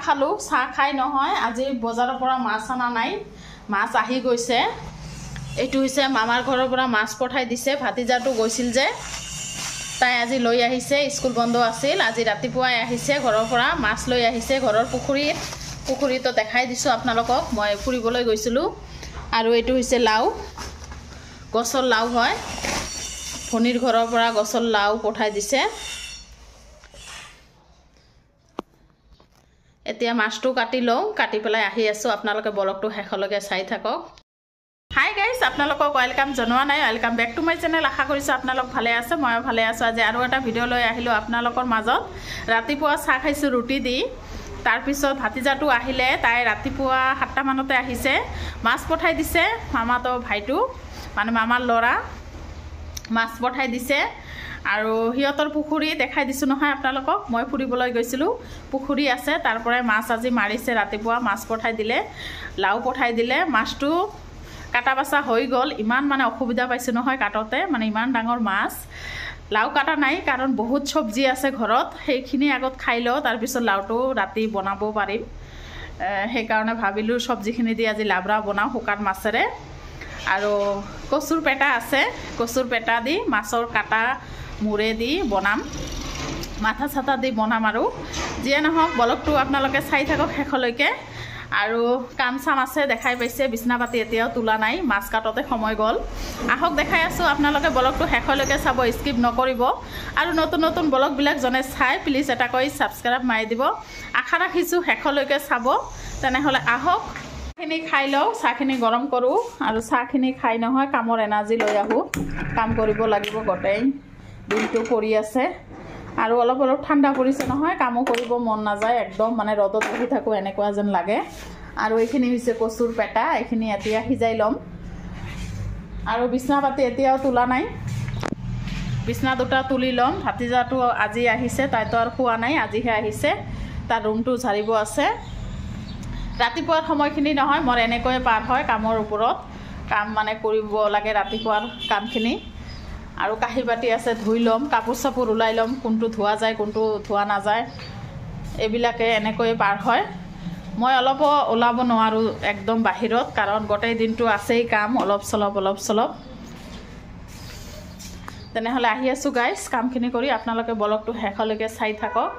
খালোঁ চাহ খাই নহয় আজি বজাৰৰ পৰা মাছ অনা নাই মাছ আহি গৈছে এইটো হৈছে মামাৰ ঘৰৰ পৰা মাছ পঠাই দিছে ভাতিজাটো গৈছিল যে তাই আজি লৈ আহিছে স্কুল বন্ধ আছিল আজি ৰাতিপুৱাই আহিছে ঘৰৰ পৰা মাছ লৈ আহিছে ঘৰৰ পুখুৰীটো দেখাই দিছোঁ আপোনালোকক মই ফুৰিবলৈ গৈছিলোঁ আৰু এইটো হৈছে লাও গছৰ লাও হয় ভনীৰ ঘৰৰ পৰা গছৰ লাও পঠাই দিছে এতিয়া মাছটো কাটি লওঁ কাটি পেলাই আহি আছোঁ আপোনালোকে ব্লগটো শেষলৈকে চাই থাকক হাই গাইজ আপোনালোকক ওয়েলকাম জনোৱা নাই welcome back to my channel আশা কৰিছোঁ আপোনালোক ভালে আছে ময়ো ভালে আছোঁ আজি আৰু এটা ভিডিঅ' লৈ আহিলোঁ আপোনালোকৰ মাজত ৰাতিপুৱা চাহ খাইছোঁ ৰুটি দি তাৰপিছত ভাতিজাটো আহিলে তাই ৰাতিপুৱা 7টা মানতে আহিছে মাছ পঠাই দিছে মামাতো ভাইটো মানে মামাৰ ল'ৰা মাছ পঠাই দিছে আৰু হিয়তৰ পুখুৰী দেখাই দিছোঁ নহয় আপোনালোকক মই ফুৰিবলৈ গৈছিলোঁ পুখুৰী আছে তাৰ পৰাই মাছ আজি মাৰিছে ৰাতিপুৱা মাছ পঠাই দিলে লাও পঠাই দিলে মাছটো কাটা বাছা হৈ গ'ল ইমান মানে অসুবিধা পাইছোঁ নহয় কাটোতে মানে ইমান ডাঙৰ মাছ লাও কাটা নাই কাৰণ বহুত চব্জি আছে ঘৰত সেইখিনি আগত খাই লওঁ তাৰপিছত লাওটো ৰাতি বনাব পাৰিম সেইকাৰণে ভাবিলোঁ চব্জিখিনি দি আজি লাবৰা বনাওঁ শুকান মাছেৰে আৰু কচুৰ পেটা আছে কচুৰ পেটা দি মাছৰ কাটা মূৰে দি বনাম মাথা চাথা দি বনাম আৰু যিয়ে নহওক ব্লগটো আপোনালোকে চাই থাকক শেষলৈকে আৰু কাম চাম আছে দেখাই পাইছে বিছনা পাতি এতিয়াও তোলা নাই মাছ কাটোতে সময় গ'ল আহক দেখাই আছোঁ আপোনালোকে ব্লগটো শেষলৈকে চাব স্কিপ নকৰিব আৰু নতুন নতুন ব্লগবিলাক জনে চাই প্লিজ এটা কৈ ছাবস্ক্ৰাইব মাৰি দিব আশা ৰাখিছোঁ শেষলৈকে চাব তেনেহ'লে আহক চাহখিনি খাই লওঁ চাহখিনি গৰম কৰোঁ আৰু চাহখিনি খাই নহয় কামৰ এনাৰ্জি লৈ আহোঁ কাম কৰিব লাগিব গোটেই দিনটো কৰি আছে আৰু অলপ অলপ ঠাণ্ডা পৰিছে নহয় কামো কৰিব মন নাযায় একদম মানে ৰ'দত বহি থাকোঁ এনেকুৱা যেন লাগে আৰু এইখিনি হৈছে কচুৰ পেটা এইখিনি এতিয়া সিজাই ল'ম আৰু বিছনা পাতি এতিয়াও তোলা নাই বিছনা দুটা তুলি ল'ম ভাতিজাটো আজি আহিছে তাইতো আৰু খোৱা নাই আজিহে আহিছে তাৰ ৰুমটো ঝাৰিব আছে ৰাতিপুৱাৰ সময়খিনি নহয় মোৰ এনেকৈয়ে পাৰ হয় কামৰ ওপৰত কাম মানে কৰিব লাগে ৰাতিপুৱাৰ কামখিনি আৰু কাঁহী বাতি আছে ধুই ল'ম কাপোৰ চাপোৰ ওলাই ল'ম কোনটো ধোৱা যায় কোনটো ধোৱা নাযায় এইবিলাকে এনেকৈয়ে পাৰ হয় মই অলপ ওলাব নোৱাৰোঁ একদম বাহিৰত কাৰণ গোটেই দিনটো আছেই কাম অলপ চলপ তেনেহ'লে আহি আছোঁ গাইজ কামখিনি কৰি আপোনালোকে ব্লগটো শেষলৈকে চাই থাকক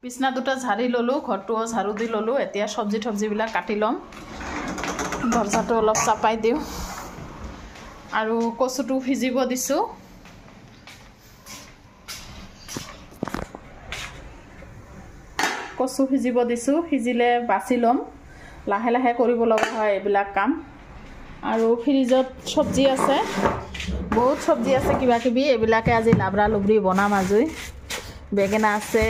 বিছনা দুটা ঝাৰি ল'লোঁ ঘৰটোও ঝাৰু দি ল'লোঁ এতিয়া চব্জিবিলাক কাটি ল'ম দৰজাটো অলপ চাপাই দিওঁ আৰু কচুটো সিজিব দিছোঁ কচু সিজিব দিছোঁ সিজিলে বাছি ল'ম লাহে লাহে কৰিব লগা হয় এইবিলাক কাম আৰু ফ্ৰিজত চব্জি আছে বহুত চব্জি আছে কিবা কিবি এইবিলাকে আজি লাবৰা লুবৰি বনাম আজি বেঙেনা আছে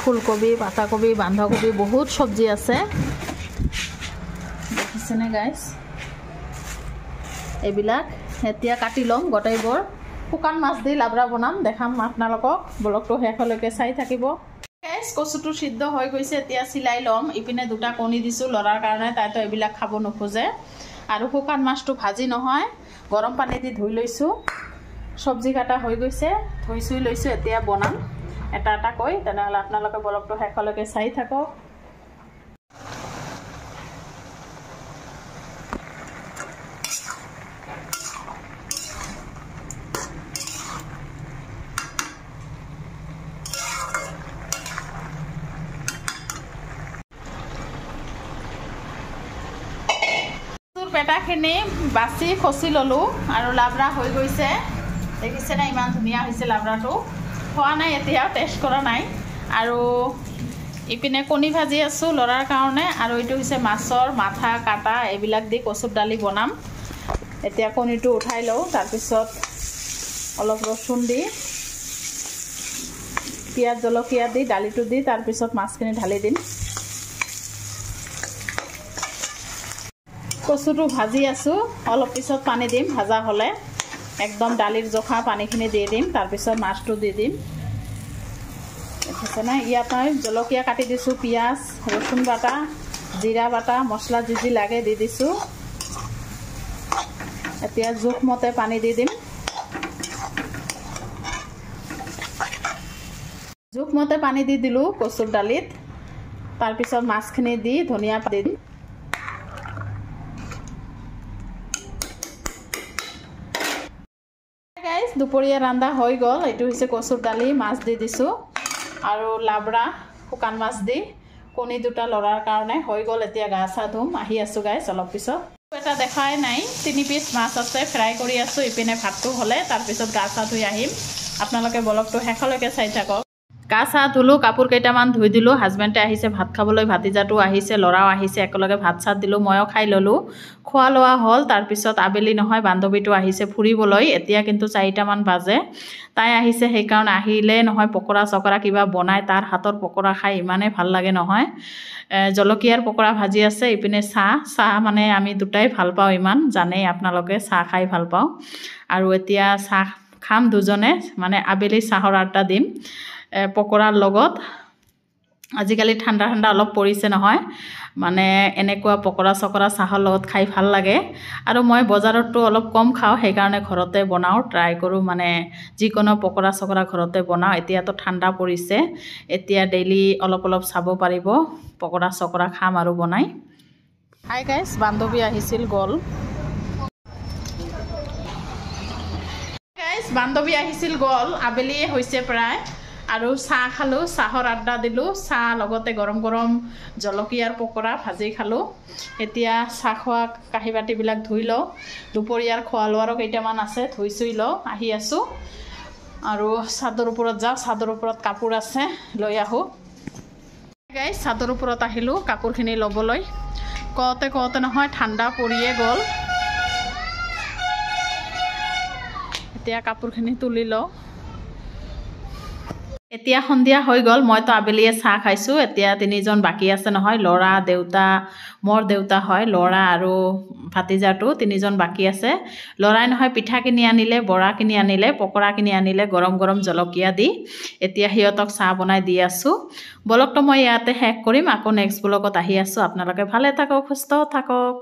ফুলকবি পাতাকবি বন্ধাকবি বহুত চব্জি আছে দেখিছেনে গাইজ এইবিলাক এতিয়া কাটি ল'ম গোটেইবোৰ শুকান মাছ দি লাবৰা বনাম দেখাম আপোনালোকক ব্লগটো শেষলৈকে চাই থাকিব গাইজ কচুটো সিদ্ধ হৈ গৈছে এতিয়া চিলাই ল'ম ইপিনে দুটা কণী দিছোঁ ল'ৰাৰ কাৰণে তাইতো এইবিলাক খাব নোখোজে আৰু শুকান মাছটো ভাজি নহয় গৰম পানী দি ধুই লৈছোঁ চব্জি কাটা হৈ গৈছে ধুই চুই লৈছোঁ এতিয়া বনাম এটা এটা কৈ তেনেহ'লে আপোনালোকে ব্লগটো শেষলৈকে চাই থাকক পেটাখিনি বাছি খচি ল'লোঁ আৰু লাবৰা হৈ গৈছে দেখিছেনে ইমান ধুনীয়া হৈছে লাবৰাটো খোৱা নাই এতিয়াও টেষ্ট কৰা নাই আৰু ইপিনে কণী ভাজি আছোঁ ল'ৰাৰ কাৰণে আৰু এইটো হৈছে মাছৰ মাথা কাটা এইবিলাক দি কচুৰ দালি বনাম এতিয়া কণীটো উঠাই লওঁ তাৰপিছত অলপ ৰচুন দি পিঁয়াজ জলকীয়া দি দালিটো দি তাৰপিছত মাছখিনি ঢালি দিম কচুটো ভাজি আছোঁ অলপ পিছত পানী দিম ভাজা হ'লে একদম দালিৰ জোখা পানীখিনি দি দিম তাৰপিছত মাছটো দি দিম দেখিছেনে ইয়াত মই জলকীয়া কাটি দিছোঁ পিঁয়াজ ৰচুন বাটা জিৰা বাটা মছলা যি লাগে দি দিছোঁ এতিয়া জোখমতে পানী দি দিম জোখমতে পানী দি দিলোঁ কচুৰ দালিত তাৰপিছত মাছখিনি দি ধনিয়া পাত দিম গাইজ দুপৰীয়া ৰান্ধা হৈ গ'ল এইটো হৈছে কচুৰ দালি মাছ দি দিছোঁ আৰু লাবৰা শুকান মাছ দি কণী দুটা লৰাৰ কাৰণে হৈ গ'ল এতিয়া গা চা ধুম আহি আছোঁ গাইজ অলপ পিছত এটা দেখাই নাই 3 পিচ মাছ আছে ফ্ৰাই কৰি আছোঁ ইপিনে ভাতটো হ'লে তাৰপিছত গা চা ধুই আহিম আপোনালোকে ব্লগটো শেষলৈকে চাই থাকক গা চা ধুলোঁ কাপোৰ কেইটামান ধুই দিলোঁ হাজবেণ্ডে আহিছে ভাত খাবলৈ ভাতিজাটো আহিছে ল'ৰাও আহিছে একেলগে ভাত চাত দিলোঁ ময়ো খাই ল'লোঁ খোৱা লোৱা হ'ল তাৰপিছত আবেলি নহয় বান্ধৱীটো আহিছে ফুৰিবলৈ এতিয়া কিন্তু 4টামান বাজে তাই আহিছে সেইকাৰণে আহিলে নহয় পকৰা চকৰা কিবা বনাই তাৰ হাতৰ পকৰা খাই ইমানেই ভাল লাগে নহয় জলকীয়াৰ পকৰা ভাজি আছে ইপিনে চাহ মানে আমি দুটাই ভাল পাওঁ ইমান জানেই আপোনালোকে চাহ খাই ভাল পাওঁ আৰু এতিয়া চাহ খাম দুজনে মানে আবেলি চাহৰ আড্ডা দিম পকৰাৰ লগত আজিকালি ঠাণ্ডা ঠাণ্ডা অলপ পৰিছে নহয় মানে এনেকুৱা পকৰা চকৰা চাহৰ লগত খাই ভাল লাগে আৰু মই বজাৰতো অলপ কম খাওঁ সেইকাৰণে ঘৰতে বনাওঁ ট্ৰাই কৰোঁ মানে যিকোনো পকৰা চকৰা ঘৰতে বনাওঁ এতিয়াতো ঠাণ্ডা পৰিছে এতিয়া ডেইলি অলপ অলপ চাব পাৰিব পকৰা চকৰা খাম আৰু বনাই হাই গাইজ বান্ধৱী আহিছিল গ'ল গাইজ বান্ধৱী আহিছিল গ'ল আবেলিয়ে হৈছে প্ৰায় আৰু চাহ খালোঁ চাহৰ আড্ডা দিলোঁ চাহ লগতে গৰম গৰম জলকীয়াৰ পকৰা ভাজি খালোঁ এতিয়া চাহ খোৱা কাঁহী বাতিবিলাক ধুই লওঁ দুপৰীয়াৰ খোৱা লোৱাৰো কেইটামান আছে ধুই চুই লওঁ আহি আছোঁ আৰু চাদৰ ওপৰত যাওঁ চাদৰ ওপৰত কাপোৰ আছে লৈ আহোঁ গাইজ চাদৰ ওপৰত আহিলোঁ কাপোৰখিনি ল'বলৈ কওঁতে নহয় ঠাণ্ডা পৰিয়ে গ'ল এতিয়া কাপোৰখিনি তুলি লওঁ এতিয়া সন্ধিয়া হৈ গ'ল মইতো আবেলিয়ে চাহ খাইছোঁ এতিয়া 3জন বাকী আছে নহয় ল'ৰা দেউতা মোৰ দেউতা হয় ল'ৰা আৰু ভাতিজাটো 3জন বাকী আছে ল'ৰাই নহয় পিঠা কিনি আনিলে বৰা কিনি আনিলে পকৰা কিনি আনিলে গৰম গৰম জলকীয়া দি এতিয়া সিহঁতক চাহ বনাই দি আছোঁ ব্লগটো মই ইয়াতে শেষ কৰিম আকৌ নেক্সট ব্লগত আহি আছোঁ আপোনালোকে ভালে থাকক সুস্থ থাকক